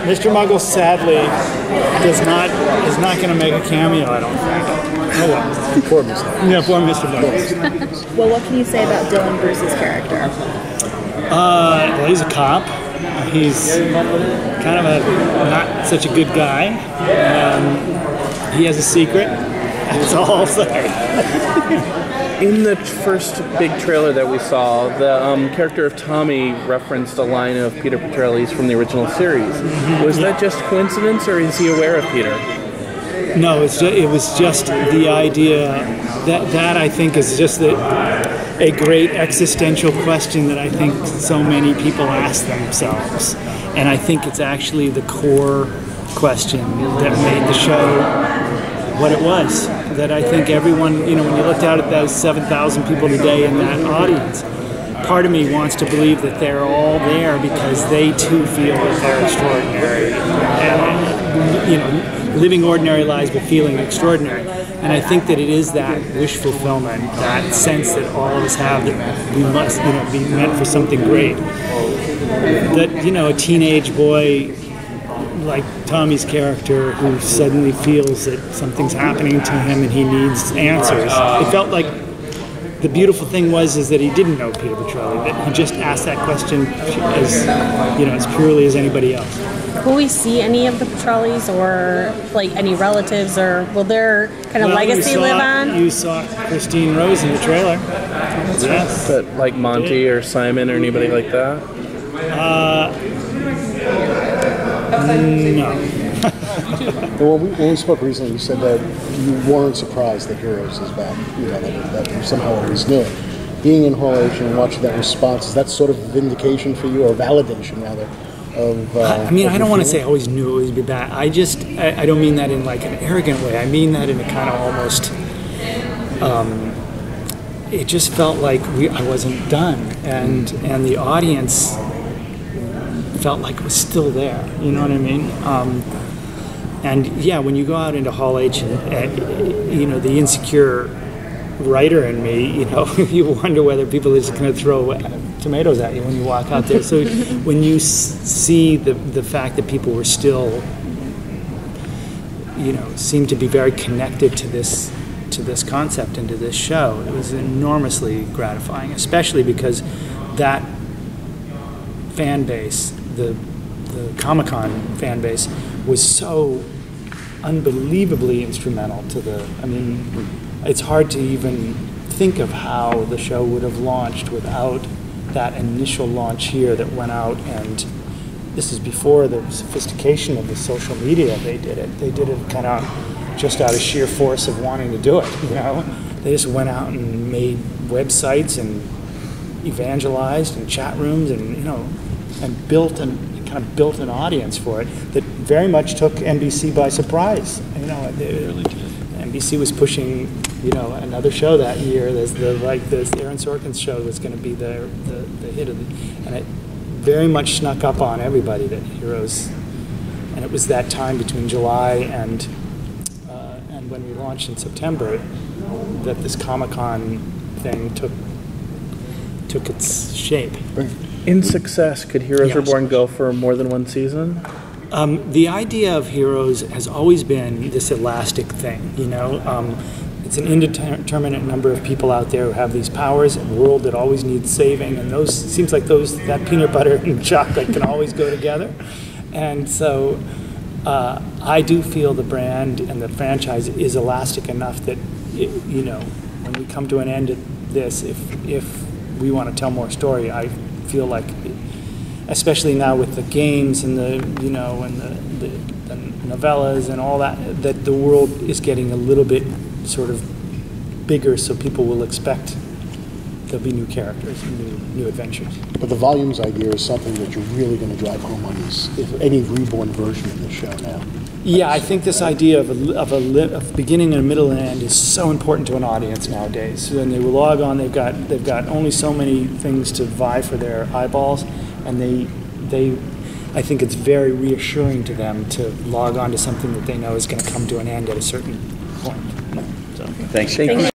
Mr. Muggle sadly is not going to make a cameo, I don't think. Oh well. Poor Mr. Yeah, poor Mr. Muggle. Well, what can you say about Dylan Bruce's character? Well, he's a cop. He's kind of a not such a good guy. He has a secret. That's all I'll say. In the first big trailer that we saw, the character of Tommy referenced a line of Peter Petrelli's from the original series. Was that just coincidence, or is he aware of Peter? No, it was just the idea that I think is just a great existential question that I think so many people ask themselves. And I think it's actually the core question that made the show what it was. That I think everyone, when you looked out at those 7,000 people today in that audience, part of me wants to believe that they're all there because they too feel that they're extraordinary. And, living ordinary lives but feeling extraordinary. And I think that it is that wish fulfillment, that sense that all of us have that we must, be meant for something great. That, a teenage boy like Tommy's character who suddenly feels that something's happening to him and he needs answers. It felt like the beautiful thing is that he didn't know Peter Petrelli, that he just asked that question as purely as anybody else. Will we see any of the Petrellis or any relatives, or will their kind of legacy live on? You saw Christine Rose in the trailer. Yes. But like Monty or Simon or anybody like that? No. When we spoke recently, you said that you weren't surprised that Heroes is back. That you somehow always knew it. Being in Hall H and watching that response, is that sort of vindication for you, or validation rather? I don't want to say I always knew it would be back. I don't mean that in an arrogant way. I mean that in a kind of almost. It just felt like I wasn't done, and the audience felt like it was still there. You know what I mean? And yeah, when you go out into Hall H, and the insecure writer in me, you wonder whether people are just going to throw tomatoes at you when you walk out there. So when you see the fact that people were still, seemed to be very connected to this concept and to this show, it was enormously gratifying, especially because that fan base, the Comic-Con fan base, was so unbelievably instrumental to it's hard to even think of how the show would have launched without that initial launch here that went out, and this is before the sophistication of the social media. They did it kind of just out of sheer force of wanting to do it, They just went out and made websites and evangelized and chat rooms and built an audience for it that very much took NBC by surprise. NBC was pushing, another show that year. There's Aaron Sorkin's show was going to be the hit of the, and it very much snuck up on everybody that Heroes, and it was that time between July and when we launched in September that this Comic-Con thing took its shape. In success, could Heroes Reborn go for more than one season? The idea of Heroes has always been this elastic thing, It's an indeterminate number of people out there who have these powers, a world that always needs saving, and that peanut butter and chocolate can always go together. And so I do feel the brand and the franchise is elastic enough that, when we come to an end of this, if we want to tell more story, I feel like, especially now with the games and the novellas and all that, that the world is getting a little bit sort of bigger, so people will expect there'll be new characters and new adventures. But the volumes idea is something that you're really going to drive home on any Reborn version of this show now. Yeah, I think this idea of beginning and a middle and end is so important to an audience nowadays. When they log on, they've got only so many things to vie for their eyeballs, and I think it's very reassuring to them to log on to something that they know is going to come to an end at a certain point. So, thanks.